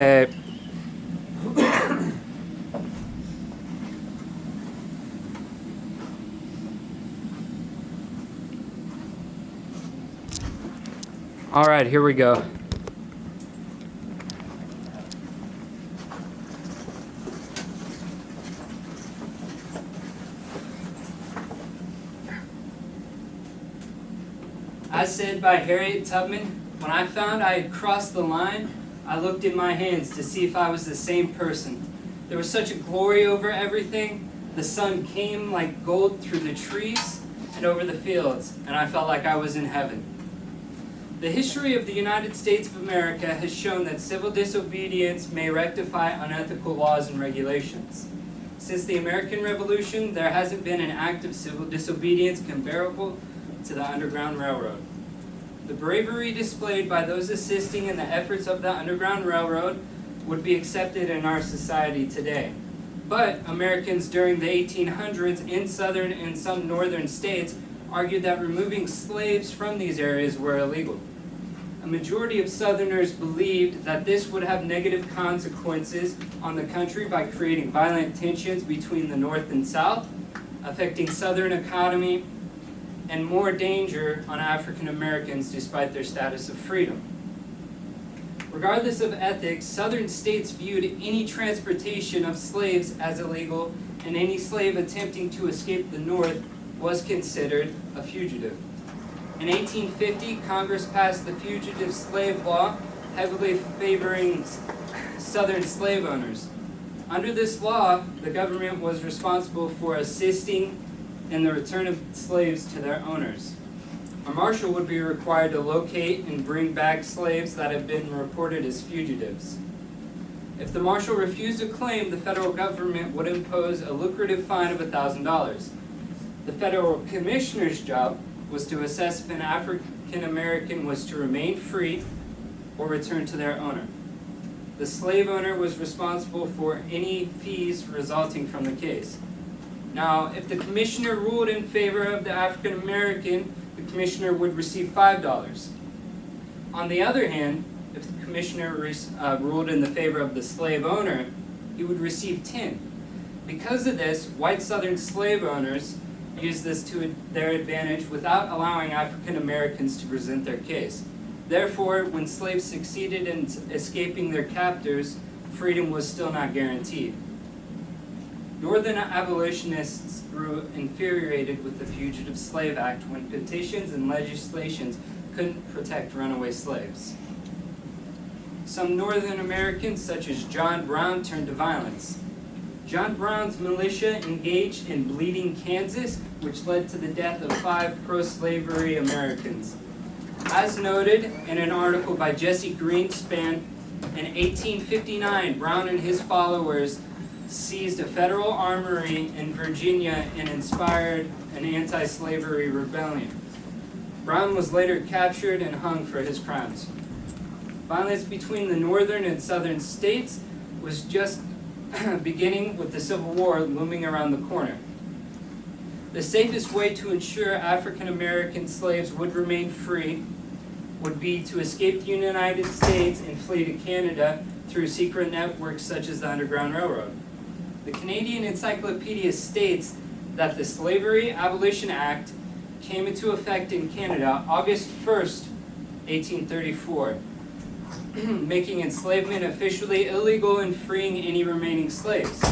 Uh, all right, here we go. As said by Harriet Tubman, when I found I had crossed the line, I looked in my hands to see if I was the same person. There was such a glory over everything. The sun came like gold through the trees and over the fields, and I felt like I was in heaven. The history of the United States of America has shown that civil disobedience may rectify unethical laws and regulations. Since the American Revolution, there hasn't been an act of civil disobedience comparable to the Underground Railroad. The bravery displayed by those assisting in the efforts of the Underground Railroad would be accepted in our society today. But Americans during the 1800s in southern and some northern states argued that removing slaves from these areas were illegal. A majority of Southerners believed that this would have negative consequences on the country by creating violent tensions between the North and South, affecting Southern economy, and more danger on African Americans despite their status of freedom. Regardless of ethics, Southern states viewed any transportation of slaves as illegal, and any slave attempting to escape the North was considered a fugitive. In 1850, Congress passed the Fugitive Slave Law, heavily favoring Southern slave owners. Under this law, the government was responsible for assisting in the return of slaves to their owners. A marshal would be required to locate and bring back slaves that have been reported as fugitives. If the marshal refused a claim, the federal government would impose a lucrative fine of $1,000. The federal commissioner's job was to assess if an African American was to remain free or return to their owner. The slave owner was responsible for any fees resulting from the case. Now, if the commissioner ruled in favor of the African American, the commissioner would receive $5. On the other hand, if the commissioner ruled in the favor of the slave owner, he would receive $10. Because of this, white Southern slave owners used this to their advantage without allowing African Americans to present their case. Therefore, when slaves succeeded in escaping their captors, freedom was still not guaranteed. Northern abolitionists grew infuriated with the Fugitive Slave Act when petitions and legislations couldn't protect runaway slaves. Some Northern Americans, such as John Brown, turned to violence. John Brown's militia engaged in Bleeding, Kansas, which led to the death of 5 pro-slavery Americans. As noted in an article by Jesse Greenspan, in 1859, Brown and his followers seized a federal armory in Virginia and inspired an anti-slavery rebellion. Brown was later captured and hung for his crimes. Violence between the northern and southern states was just beginning, with the Civil War looming around the corner. The safest way to ensure African American slaves would remain free would be to escape the United States and flee to Canada through secret networks such as the Underground Railroad. The Canadian Encyclopedia states that the Slavery Abolition Act came into effect in Canada August 1st, 1834, making enslavement officially illegal and freeing any remaining slaves.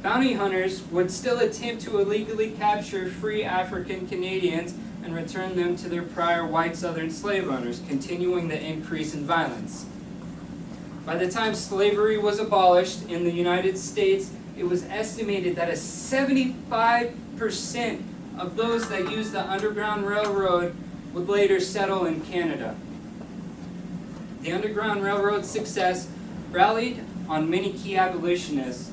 Bounty hunters would still attempt to illegally capture free African Canadians and return them to their prior white Southern slave owners, continuing the increase in violence. By the time slavery was abolished in the United States, it was estimated that 75% of those that used the Underground Railroad would later settle in Canada. The Underground Railroad's success rallied on many key abolitionists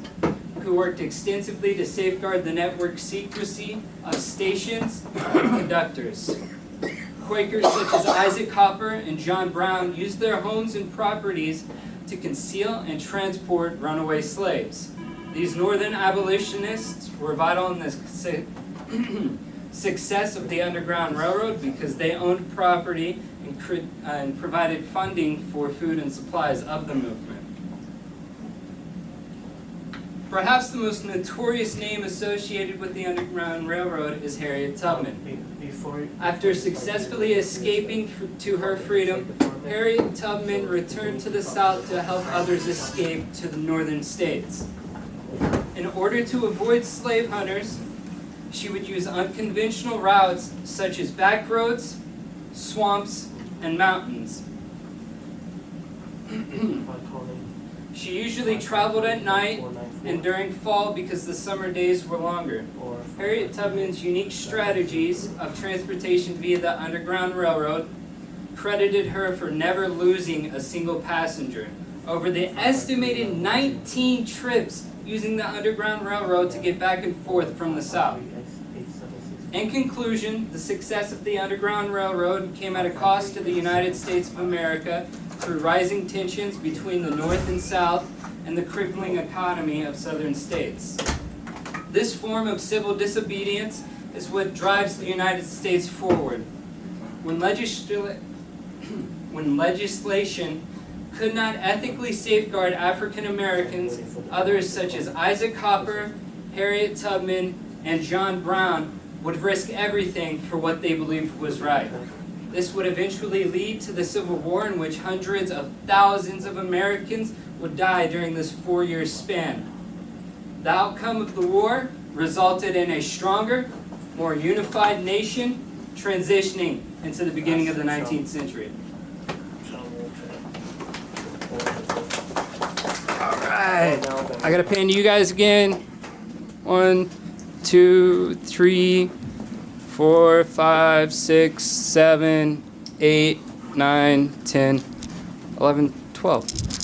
who worked extensively to safeguard the network secrecy of stations and conductors. Quakers such as Isaac Hopper and John Brown used their homes and properties to conceal and transport runaway slaves. These northern abolitionists were vital in the success of the Underground Railroad because they owned property and provided funding for food and supplies of the movement. Perhaps the most notorious name associated with the Underground Railroad is Harriet Tubman. After successfully escaping to her freedom, Harriet Tubman returned to the South to help others escape to the northern states. In order to avoid slave hunters, she would use unconventional routes such as back roads, swamps, and mountains. She usually traveled at night and during fall because the summer days were longer. Harriet Tubman's unique strategies of transportation via the Underground Railroad credited her for never losing a single passenger. Over the estimated 19 trips using the Underground Railroad to get back and forth from the South. In conclusion, the success of the Underground Railroad came at a cost to the United States of America through rising tensions between the North and South and the crippling economy of southern states. This form of civil disobedience is what drives the United States forward. When legislation could not ethically safeguard African Americans, others such as Isaac Hopper, Harriet Tubman, and John Brown would risk everything for what they believed was right. This would eventually lead to the Civil War, in which hundreds of thousands of Americans would die during this 4-year span. The outcome of the war resulted in a stronger, more unified nation transitioning into the beginning of the 19th century. All right, I gotta pan to you guys again. 1, 2, 3, 4, 5, 6, 7, 8, 9, 10, 11, 12.